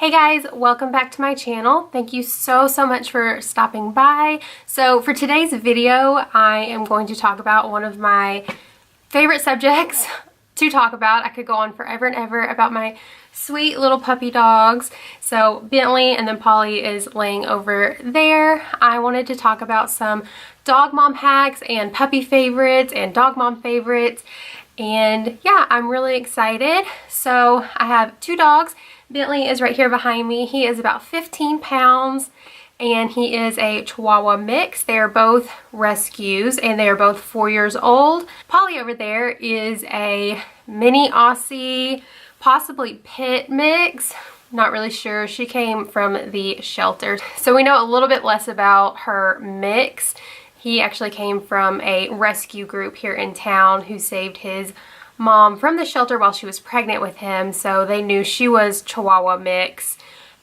Hey guys, welcome back to my channel. Thank you so much for stopping by. So for today's video, I am going to talk about one of my favorite subjects to talk about. I could go on forever and ever about my sweet little puppy dogs. So Bentley and then Polly is laying over there. I wanted to talk about some dog mom hacks and puppy favorites and dog mom favorites. And yeah, I'm really excited. So I have two dogs. Bentley is right here behind me. He is about 15 pounds and he is a Chihuahua mix. They are both rescues and they are both 4 years old. Polly over there is a mini Aussie, possibly pit mix. Not really sure. She came from the shelter. So we know a little bit less about her mix. He actually came from a rescue group here in town who saved his mom from the shelter while she was pregnant with him, so they knew she was Chihuahua mix.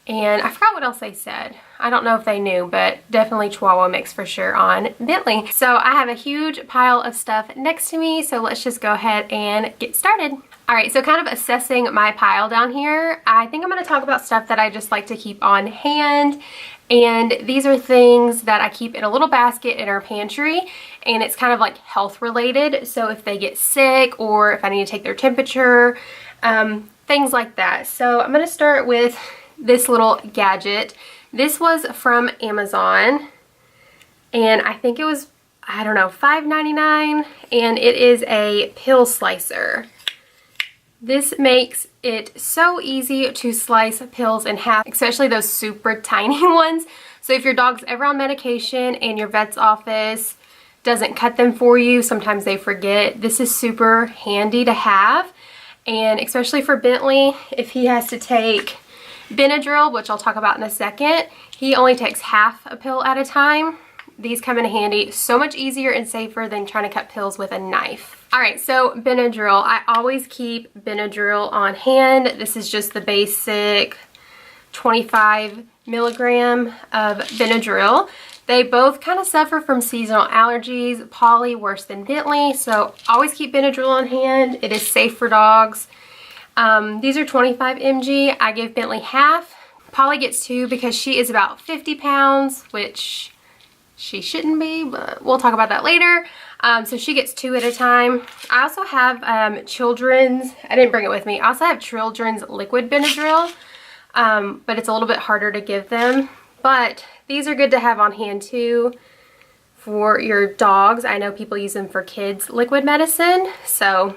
And I forgot what else they said. I don't know if they knew, but definitely Chihuahua mix for sure on Bentley. So I have a huge pile of stuff next to me, so let's just go ahead and get started. Alright, so kind of assessing my pile down here, I think I'm going to talk about stuff that I just like to keep on hand. And these are things that I keep in a little basket in our pantry, and it's kind of like health related. So if they get sick or if I need to take their temperature, things like that. So I'm going to start with this little gadget. This was from Amazon and I think it was, I don't know, $5.99, and it is a pill slicer. This makes it so easy to slice pills in half, especially those super tiny ones. So if your dog's ever on medication and your vet's office doesn't cut them for you, sometimes they forget, this is super handy to have. And especially for Bentley, if he has to take Benadryl, which I'll talk about in a second, he only takes half a pill at a time. These come in handy, so much easier and safer than trying to cut pills with a knife. Alright, so Benadryl. I always keep Benadryl on hand. This is just the basic 25 milligram of Benadryl. They both kind of suffer from seasonal allergies. Polly worse than Bentley, so always keep Benadryl on hand. It is safe for dogs. These are 25 mg. I give Bentley half. Polly gets 2 because she is about 50 pounds, which she shouldn't be, but we'll talk about that later. So she gets 2 at a time. I also have children's, I didn't bring it with me, I also have children's liquid Benadryl, but it's a little bit harder to give them. But these are good to have on hand too for your dogs. I know people use them for kids' liquid medicine, so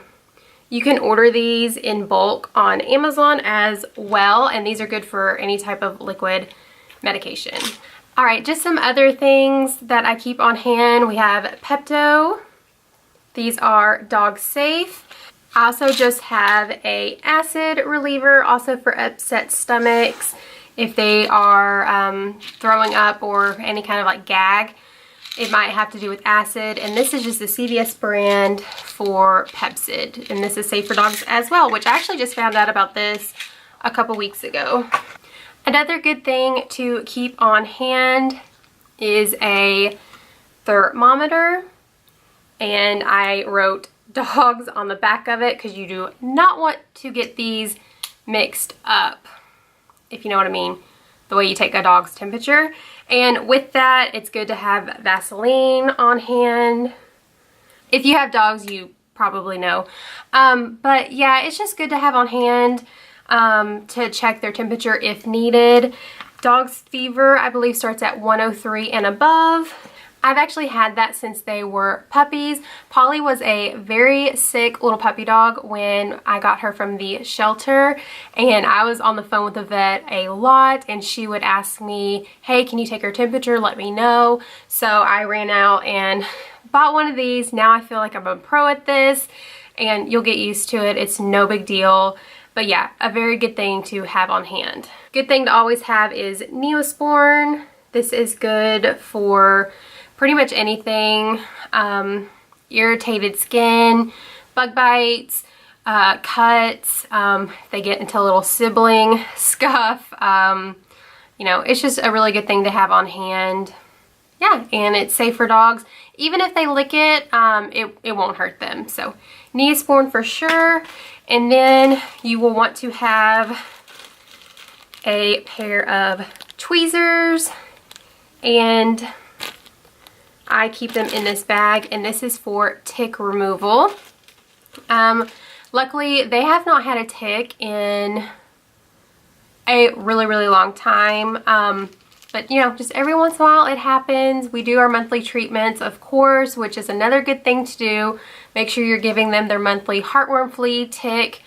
you can order these in bulk on Amazon as well, and these are good for any type of liquid medication. Alright, just some other things that I keep on hand. We have Pepto. These are dog safe. I also just have a acid reliever, also for upset stomachs. If they are throwing up or any kind of like gag, it might have to do with acid. And this is just the CVS brand for Pepcid. And this is safe for dogs as well, which I actually just found out about this a couple weeks ago. Another good thing to keep on hand is a thermometer, and I wrote dogs on the back of it because you do not want to get these mixed up, if you know what I mean, the way you take a dog's temperature. And with that, it's good to have Vaseline on hand. If you have dogs, you probably know. But yeah, it's just good to have on hand to check their temperature if needed. Dog's fever, I believe, starts at 103 and above. I've actually had that since they were puppies. Polly was a very sick little puppy dog when I got her from the shelter, and I was on the phone with the vet a lot, and she would ask me, hey, can you take her temperature? Let me know. So I ran out and bought one of these. Now I feel like I'm a pro at this, and you'll get used to it. It's no big deal. But yeah, a very good thing to have on hand. Good thing to always have is Neosporin. This is good for pretty much anything. Irritated skin, bug bites, cuts, they get into a little sibling scuff. You know, it's just a really good thing to have on hand. Yeah, and it's safe for dogs. Even if they lick it, it won't hurt them. So Neosporin for sure. And then you will want to have a pair of tweezers, and I keep them in this bag, and this is for tick removal. Luckily, they have not had a tick in a really long time. But you know, just every once in a while it happens. We do our monthly treatments, of course, which is another good thing to do. Make sure you're giving them their monthly heartworm, flea, tick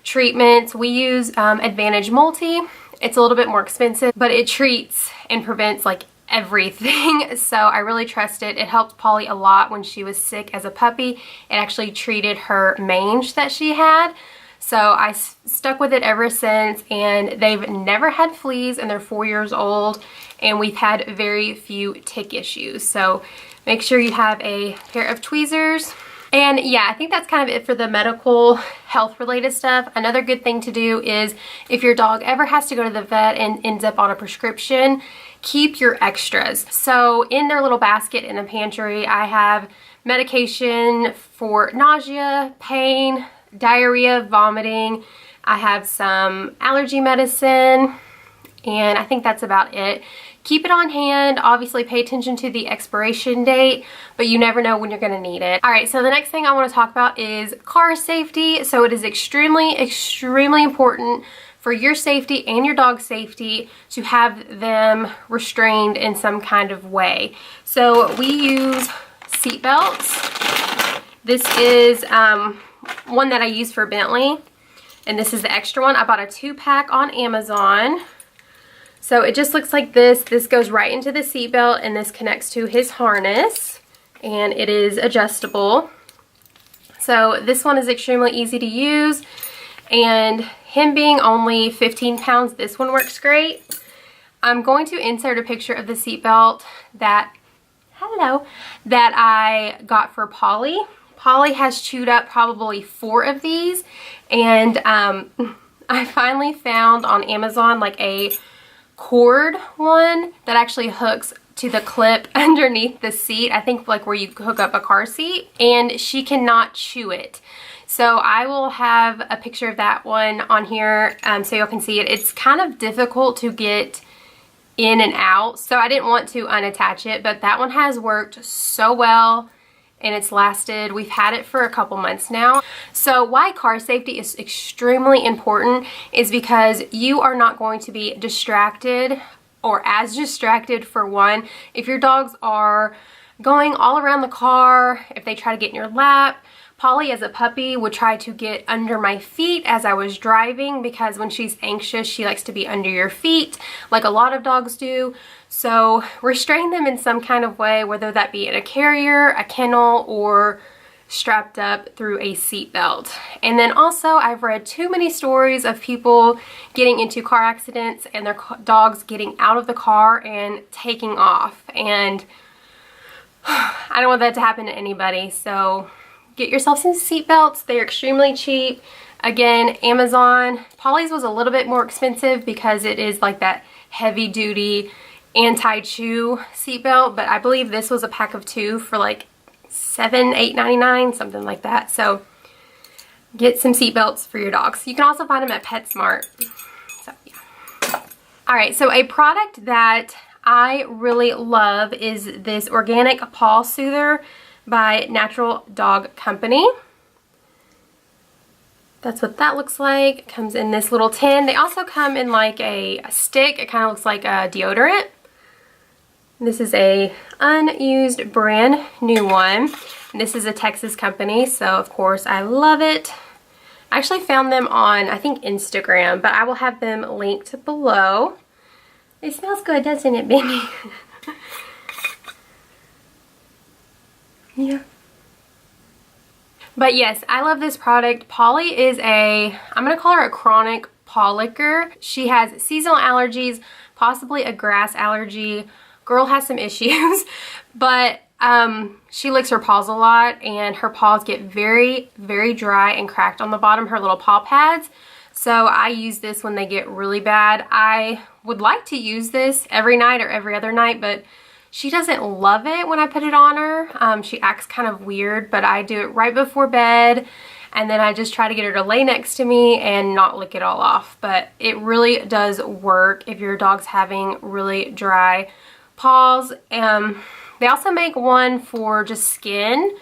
treatments. We use Advantage Multi. It's a little bit more expensive, but it treats and prevents like everything. So I really trust it. It helped Polly a lot when she was sick as a puppy. It actually treated her mange that she had. So I stuck with it ever since, and they've never had fleas, and they're 4 years old, and we've had very few tick issues. So make sure you have a pair of tweezers. And yeah, I think that's kind of it for the medical health related stuff. Another good thing to do is if your dog ever has to go to the vet and ends up on a prescription, keep your extras. So in their little basket in the pantry, I have medication for nausea, pain, diarrhea, vomiting. I have some allergy medicine, and I think that's about it. Keep it on hand. Obviously pay attention to the expiration date, but you never know when you're gonna need it. All right, so the next thing I wanna talk about is car safety. So it is extremely important for your safety and your dog's safety to have them restrained in some kind of way. So we use Seatbelts. This is one that I use for Bentley, and this is the extra one. I bought a 2-pack on Amazon. So it just looks like this. This goes right into the seatbelt, and this connects to his harness, and it is adjustable. So this one is extremely easy to use, and him being only 15 pounds, this one works great. I'm going to insert a picture of the seatbelt that I got for Polly. Polly has chewed up probably 4 of these, and I finally found on Amazon like a cord one that actually hooks to the clip underneath the seat. I think like where you hook up a car seat, and she cannot chew it. So I will have a picture of that one on here so y'all can see it. It's kind of difficult to get in and out, so I didn't want to unattach it, but that one has worked so well, and it's lasted. We've had it for a couple months now. So why car safety is extremely important is because you are not going to be distracted, or as distracted for one, if your dogs are going all around the car, if they try to get in your lap. Polly as a puppy would try to get under my feet as I was driving, because when she's anxious, she likes to be under your feet like a lot of dogs do. So restrain them in some kind of way, whether that be in a carrier, a kennel, or strapped up through a seat belt. And then also, I've read too many stories of people getting into car accidents and their dogs getting out of the car and taking off. And I don't want that to happen to anybody. So get yourself some seat belts. They're extremely cheap. Again, Amazon. Polly's was a little bit more expensive because it is like that heavy duty anti-chew seatbelt, but I believe this was a pack of 2 for like $7-8.99, something like that. So get some seatbelts for your dogs. You can also find them at PetSmart. So yeah. All right, so a product that I really love is this organic paw soother by Natural Dog Company. That's what that looks like. It comes in this little tin. They also come in like a stick. It kind of looks like a deodorant. This is a unused brand new one. And this is a Texas company, so of course I love it. I actually found them on, I think, Instagram, but I will have them linked below. It smells good, doesn't it, baby? Yeah. But yes, I love this product. Polly is I'm gonna call her a chronic paw licker. She has seasonal allergies, possibly a grass allergy. Girl has some issues, but she licks her paws a lot, and her paws get very, very dry and cracked on the bottom, her little paw pads. So I use this when they get really bad. I would like to use this every night or every other night, but she doesn't love it when I put it on her. She acts kind of weird, but I do it right before bed, and then I just try to get her to lay next to me and not lick it all off. But it really does work if your dog's having really dry paws. They also make one for just skin,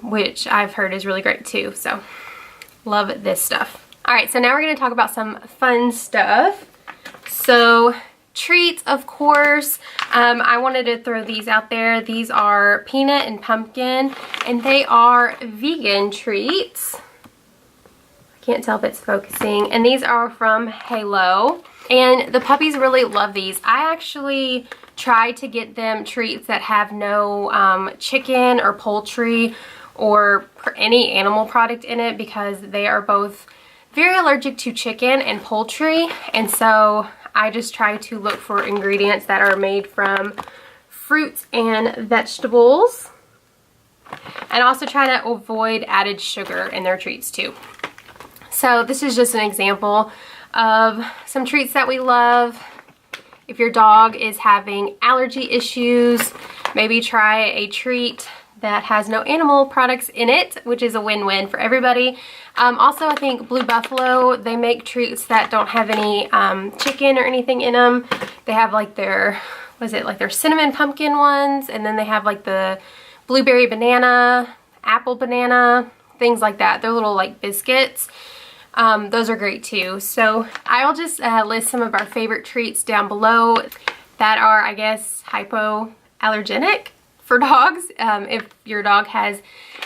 which I've heard is really great too. So love this stuff. All right, so now we're going to talk about some fun stuff. So treats, of course. I wanted to throw these out there. These are peanut and pumpkin, and they are vegan treats. I can't tell if it's focusing. And these are from Halo. And the puppies really love these. I actually try to get them treats that have no chicken or poultry or any animal product in it, because they are both very allergic to chicken and poultry. And so I just try to look for ingredients that are made from fruits and vegetables, and also try to avoid added sugar in their treats too. So this is just an example of some treats that we love. If your dog is having allergy issues, maybe try a treat that has no animal products in it, which is a win-win for everybody. Also, I think Blue Buffalo, they make treats that don't have any chicken or anything in them. They have like their, what is it, like their cinnamon pumpkin ones, and then they have like the blueberry banana, apple banana, things like that. They're little like biscuits. Those are great too. So I'll just list some of our favorite treats down below that are, I guess, hypoallergenic for dogs, if your dog has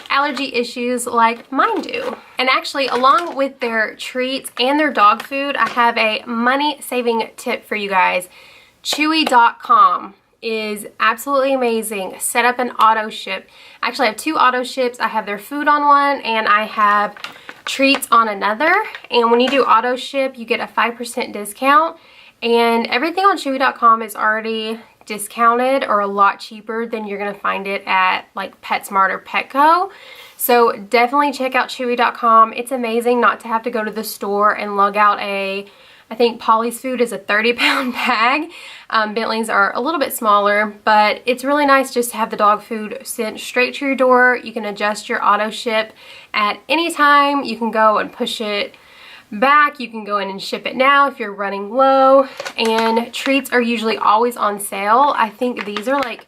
allergy issues like mine do. And actually, along with their treats and their dog food, I have a money-saving tip for you guys. Chewy.com is absolutely amazing. Set up an auto ship. Actually, I have 2 auto ships. I have their food on one, and I have treats on another. And when you do auto ship, you get a 5% discount. And everything on Chewy.com is already discounted or a lot cheaper than you're gonna find it at like PetSmart or Petco. So definitely check out Chewy.com. It's amazing not to have to go to the store and lug out I think Polly's food is a 30-pound bag. Bentley's are a little bit smaller, but it's really nice just to have the dog food sent straight to your door. You can adjust your auto ship at any time. You can go and push it back. You can go in and ship it now if you're running low. And treats are usually always on sale. I think these are like,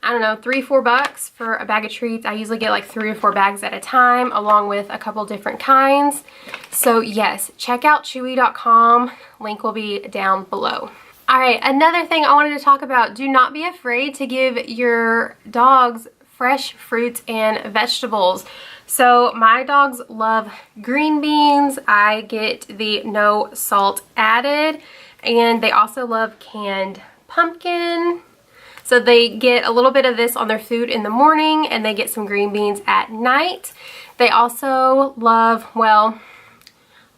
I don't know, $3-4 for a bag of treats. I usually get like 3 or 4 bags at a time, along with a couple different kinds. So yes, check out Chewy.com. Link will be down below. All right, another thing I wanted to talk about, do not be afraid to give your dogs fresh fruits and vegetables. So my dogs love green beans. I get the no salt added, and they also love canned pumpkin. So they get a little bit of this on their food in the morning, and they get some green beans at night. They also love, well,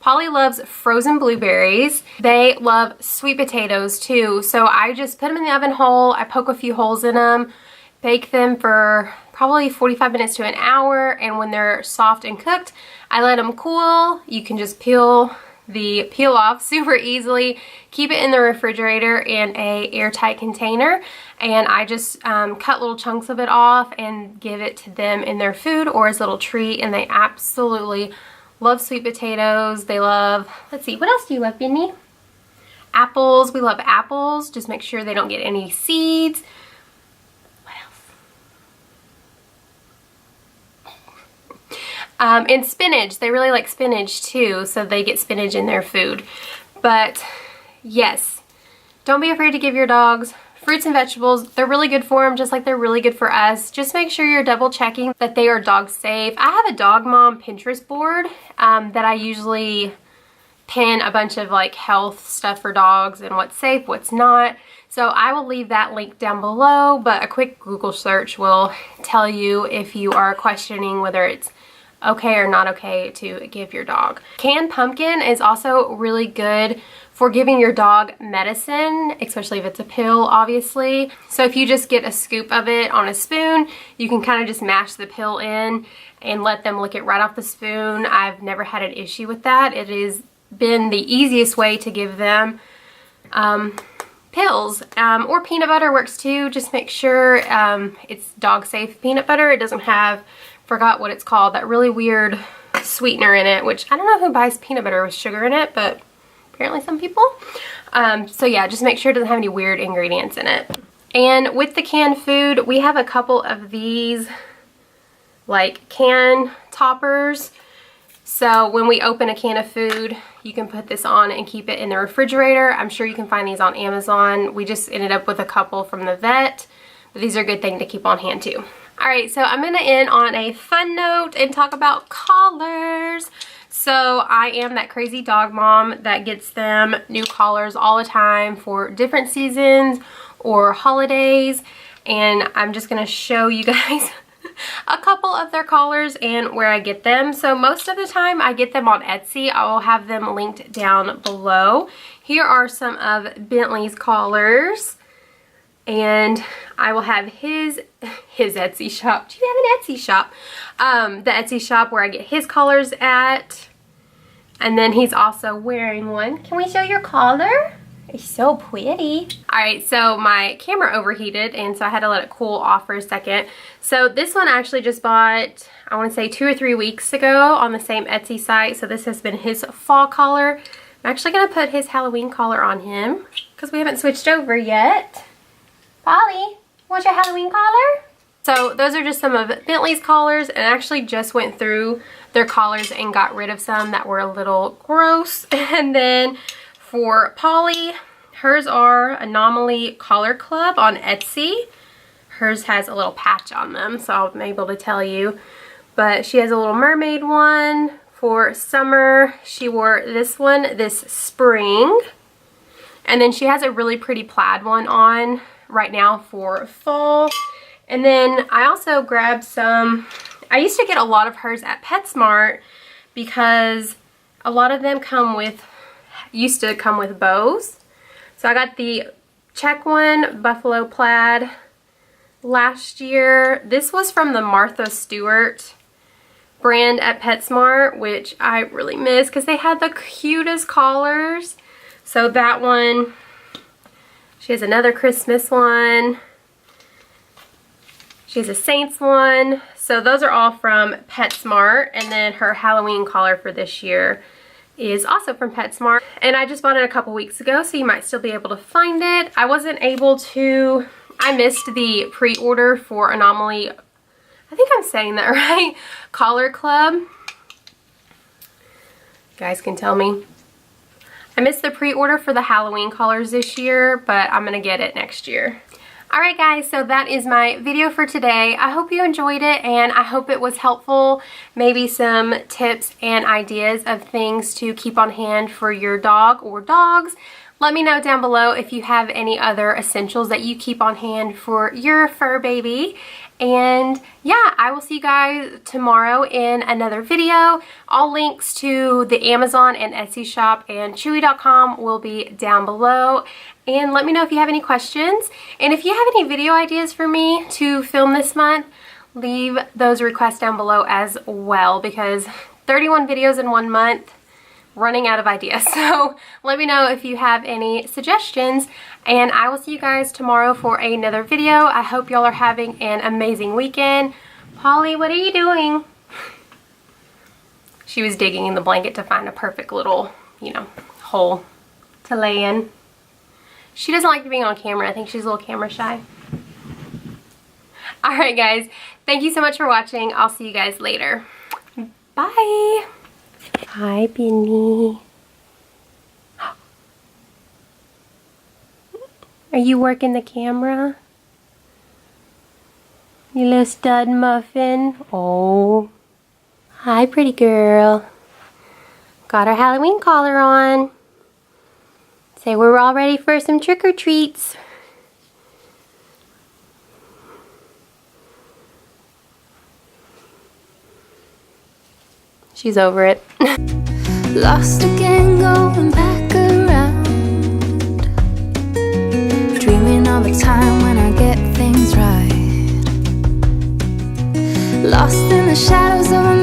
Polly loves frozen blueberries. They love sweet potatoes too. So I just put them in the oven hole. I poke a few holes in them, bake them for probably 45 minutes to an hour, and when they're soft and cooked, I let them cool. You can just peel the peel off super easily. Keep it in the refrigerator in a airtight container, and I just cut little chunks of it off and give it to them in their food or as a little treat, and they absolutely love sweet potatoes. They love, let's see, what else do you love, Benny? Apples. We love apples. Just make sure they don't get any seeds. And spinach, they really like spinach too, so they get spinach in their food. But yes, don't be afraid to give your dogs fruits and vegetables. They're really good for them, just like they're really good for us. Just make sure you're double checking that they are dog safe. I have a Dog Mom Pinterest board that I usually pin a bunch of like health stuff for dogs and what's safe, what's not. So I will leave that link down below, but a quick Google search will tell you if you are questioning whether it's okay or not okay to give your dog. Canned pumpkin is also really good for giving your dog medicine, especially if it's a pill, obviously. So if you just get a scoop of it on a spoon, you can kind of just mash the pill in and let them lick it right off the spoon. I've never had an issue with that. It has been the easiest way to give them pills. Or peanut butter works too. Just make sure it's dog safe peanut butter. It doesn't have forgot what it's called, that really weird sweetener in it, which I don't know who buys peanut butter with sugar in it, but apparently some people. So yeah, just make sure it doesn't have any weird ingredients in it. And with the canned food, we have a couple of these like can toppers. So when we open a can of food, you can put this on and keep it in the refrigerator. I'm sure you can find these on Amazon. We just ended up with a couple from the vet, but these are a good thing to keep on hand too. All right, so I'm gonna end on a fun note and talk about collars. So I am that crazy dog mom that gets them new collars all the time for different seasons or holidays, and I'm just gonna show you guys a couple of their collars and where I get them. So most of the time I get them on Etsy. I will have them linked down below. Here are some of Bentley's collars, and I will have his Etsy shop. Do you have an Etsy shop? The Etsy shop where I get his collars at. And then he's also wearing one. Can we show your collar? It's so pretty. All right, so my camera overheated, and so I had to let it cool off for a second. So this one I actually just bought, I want to say 2 or 3 weeks ago on the same Etsy site. So this has been his fall collar. I'm actually gonna put his Halloween collar on him because we haven't switched over yet. Polly, what's your Halloween collar? So those are just some of Bentley's collars, and I actually just went through their collars and got rid of some that were a little gross. And then for Polly, hers are Anomaly Collar Club on Etsy. Hers has a little patch on them, so I'm able to tell you. But she has a little mermaid one for summer. She wore this one this spring. And then she has a really pretty plaid one on right now for fall. And then I also grabbed some, I used to get a lot of hers at PetSmart because a lot of them used to come with bows. So I got the check one, buffalo plaid, last year. This was from the Martha Stewart brand at PetSmart, which I really miss because they had the cutest collars. So that one, she has another Christmas one. She has a Saints one. So those are all from PetSmart. And then her Halloween collar for this year is also from PetSmart. And I just bought it a couple weeks ago, so you might still be able to find it. I wasn't able to, I missed the pre-order for Anomaly, I think I'm saying that right, Collar Club. You guys can tell me. I missed the pre-order for the Halloween collars this year, but I'm gonna get it next year. Alright guys, so that is my video for today. I hope you enjoyed it, and I hope it was helpful. Maybe some tips and ideas of things to keep on hand for your dog or dogs. Let me know down below if you have any other essentials that you keep on hand for your fur baby. And yeah, I will see you guys tomorrow in another video. All links to the Amazon and Etsy shop and Chewy.com will be down below. And let me know if you have any questions. And if you have any video ideas for me to film this month, leave those requests down below as well, because 31 videos in 1 month, running out of ideas. So let me know if you have any suggestions, and I will see you guys tomorrow for another video. I hope y'all are having an amazing weekend. Polly, what are you doing? She was digging in the blanket to find a perfect little, you know, hole to lay in. She doesn't like being on camera. I think she's a little camera shy. Alright guys, thank you so much for watching. I'll see you guys later. Bye! Hi, Benny. Are you working the camera? You little stud muffin. Oh. Hi, pretty girl. Got our Halloween collar on. Say we're all ready for some trick-or-treats. She's over it. Lost again, going back around, dreaming of a time when I get things right. Lost in the shadows of a